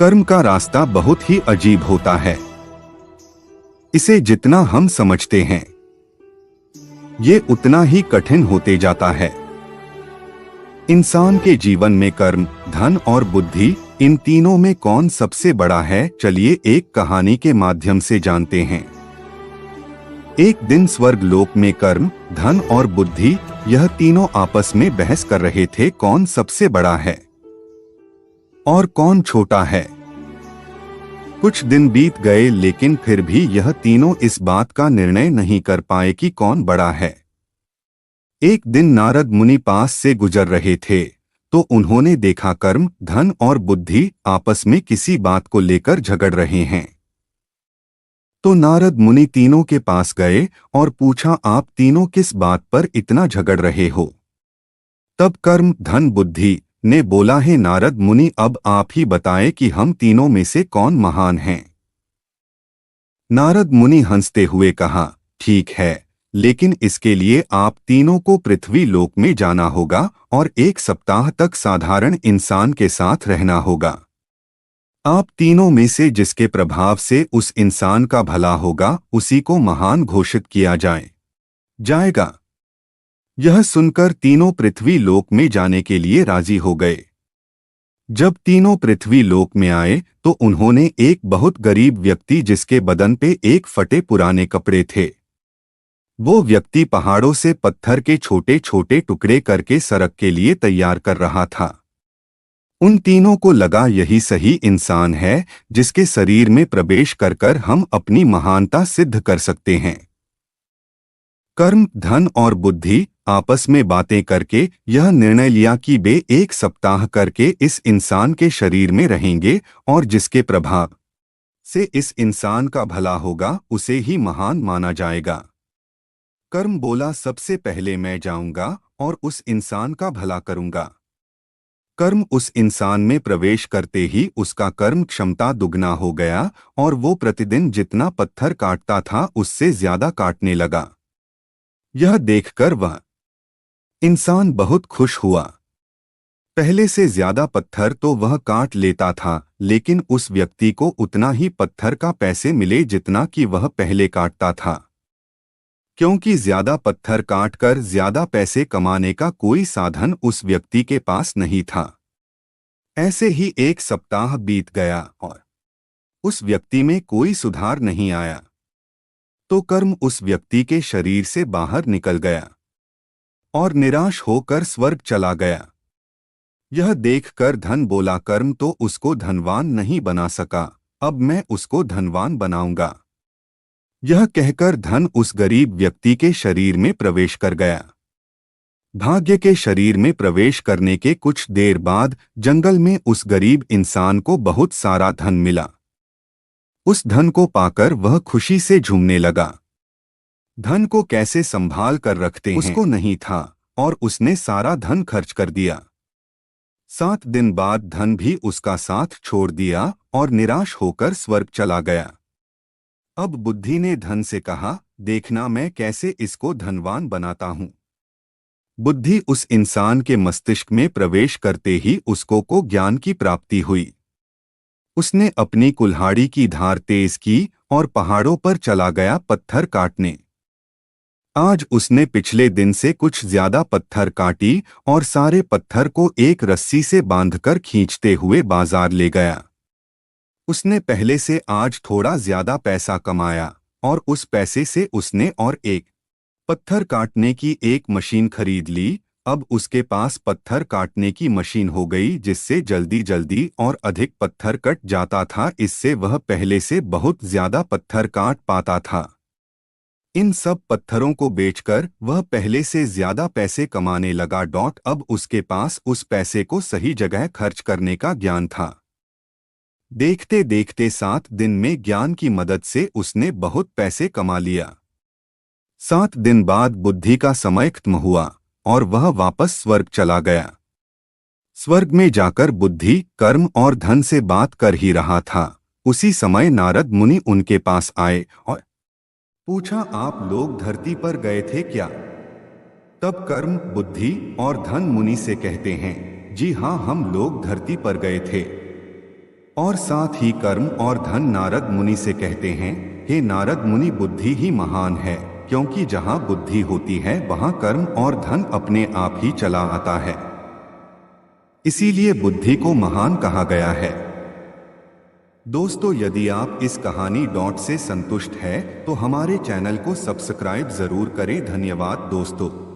कर्म का रास्ता बहुत ही अजीब होता है। इसे जितना हम समझते हैं, ये उतना ही कठिन होते जाता है। इंसान के जीवन में कर्म, धन और बुद्धि, इन तीनों में कौन सबसे बड़ा है, चलिए एक कहानी के माध्यम से जानते हैं। एक दिन स्वर्ग लोक में कर्म, धन और बुद्धि, यह तीनों आपस में बहस कर रहे थे, कौन सबसे बड़ा है और कौन छोटा है। कुछ दिन बीत गए, लेकिन फिर भी यह तीनों इस बात का निर्णय नहीं कर पाए कि कौन बड़ा है। एक दिन नारद मुनि पास से गुजर रहे थे, तो उन्होंने देखा कर्म, धन और बुद्धि आपस में किसी बात को लेकर झगड़ रहे हैं। तो नारद मुनि तीनों के पास गए और पूछा, आप तीनों किस बात पर इतना झगड़ रहे हो। तब कर्म, धन, बुद्धि ने बोला, है नारद मुनि, अब आप ही बताएं कि हम तीनों में से कौन महान हैं। नारद मुनि हंसते हुए कहा, ठीक है, लेकिन इसके लिए आप तीनों को पृथ्वी लोक में जाना होगा और 1 सप्ताह तक साधारण इंसान के साथ रहना होगा। आप तीनों में से जिसके प्रभाव से उस इंसान का भला होगा, उसी को महान घोषित किया जाएगा। यह सुनकर तीनों पृथ्वी लोक में जाने के लिए राजी हो गए। जब तीनों पृथ्वी लोक में आए, तो उन्होंने एक बहुत गरीब व्यक्ति, जिसके बदन पे एक फटे पुराने कपड़े थे, वो व्यक्ति पहाड़ों से पत्थर के छोटे छोटे टुकड़े करके सड़क के लिए तैयार कर रहा था। उन तीनों को लगा, यही सही इंसान है जिसके शरीर में प्रवेश कर हम अपनी महानता सिद्ध कर सकते हैं। कर्म, धन और बुद्धि आपस में बातें करके यह निर्णय लिया कि वे 1 सप्ताह करके इस इंसान के शरीर में रहेंगे और जिसके प्रभाव से इस इंसान का भला होगा, उसे ही महान माना जाएगा। कर्म बोला, सबसे पहले मैं जाऊंगा और उस इंसान का भला करूंगा। कर्म उस इंसान में प्रवेश करते ही उसका कर्म क्षमता दुगना हो गया और वो प्रतिदिन जितना पत्थर काटता था, उससे ज्यादा काटने लगा। यह देखकर वह इंसान बहुत खुश हुआ। पहले से ज्यादा पत्थर तो वह काट लेता था, लेकिन उस व्यक्ति को उतना ही पत्थर का पैसे मिले जितना कि वह पहले काटता था, क्योंकि ज्यादा पत्थर काटकर ज्यादा पैसे कमाने का कोई साधन उस व्यक्ति के पास नहीं था। ऐसे ही 1 सप्ताह बीत गया और उस व्यक्ति में कोई सुधार नहीं आया। तो कर्म उस व्यक्ति के शरीर से बाहर निकल गया और निराश होकर स्वर्ग चला गया। यह देखकर धन बोला, कर्म तो उसको धनवान नहीं बना सका, अब मैं उसको धनवान बनाऊंगा। यह कहकर धन उस गरीब व्यक्ति के शरीर में प्रवेश कर गया। भाग्य के शरीर में प्रवेश करने के कुछ देर बाद जंगल में उस गरीब इंसान को बहुत सारा धन मिला। उस धन को पाकर वह खुशी से झूमने लगा। धन को कैसे संभाल कर रखते हैं उसको नहीं था और उसने सारा धन खर्च कर दिया। 7 दिन बाद धन भी उसका साथ छोड़ दिया और निराश होकर स्वर्ग चला गया। अब बुद्धि ने धन से कहा, देखना मैं कैसे इसको धनवान बनाता हूँ। बुद्धि उस इंसान के मस्तिष्क में प्रवेश करते ही उसको ज्ञान की प्राप्ति हुई। उसने अपनी कुल्हाड़ी की धार तेज की और पहाड़ों पर चला गया पत्थर काटने। आज उसने पिछले दिन से कुछ ज्यादा पत्थर काटी और सारे पत्थर को एक रस्सी से बांधकर खींचते हुए बाजार ले गया। उसने पहले से आज थोड़ा ज्यादा पैसा कमाया और उस पैसे से उसने और एक पत्थर काटने की एक मशीन खरीद ली। अब उसके पास पत्थर काटने की मशीन हो गई, जिससे जल्दी जल्दी और अधिक पत्थर कट जाता था। इससे वह पहले से बहुत ज्यादा पत्थर काट पाता था। इन सब पत्थरों को बेचकर वह पहले से ज्यादा पैसे कमाने लगा। अब उसके पास उस पैसे को सही जगह खर्च करने का ज्ञान था। देखते देखते 7 दिन में ज्ञान की मदद से उसने बहुत पैसे कमा लिया। 7 दिन बाद बुद्धि का समय खत्म हुआ और वह वापस स्वर्ग चला गया। स्वर्ग में जाकर बुद्धि कर्म और धन से बात कर ही रहा था। उसी समय नारद मुनि उनके पास आए और पूछा, आप लोग धरती पर गए थे क्या? तब कर्म, बुद्धि और धन मुनि से कहते हैं, जी हाँ, हम लोग धरती पर गए थे। और साथ ही कर्म और धन नारद मुनि से कहते हैं, हे नारद मुनि, बुद्धि ही महान है, क्योंकि जहाँ बुद्धि होती है वहाँ कर्म और धन अपने आप ही चला आता है। इसीलिए बुद्धि को महान कहा गया है। दोस्तों, यदि आप इस कहानी से संतुष्ट है तो हमारे चैनल को सब्सक्राइब जरूर करें। धन्यवाद दोस्तों।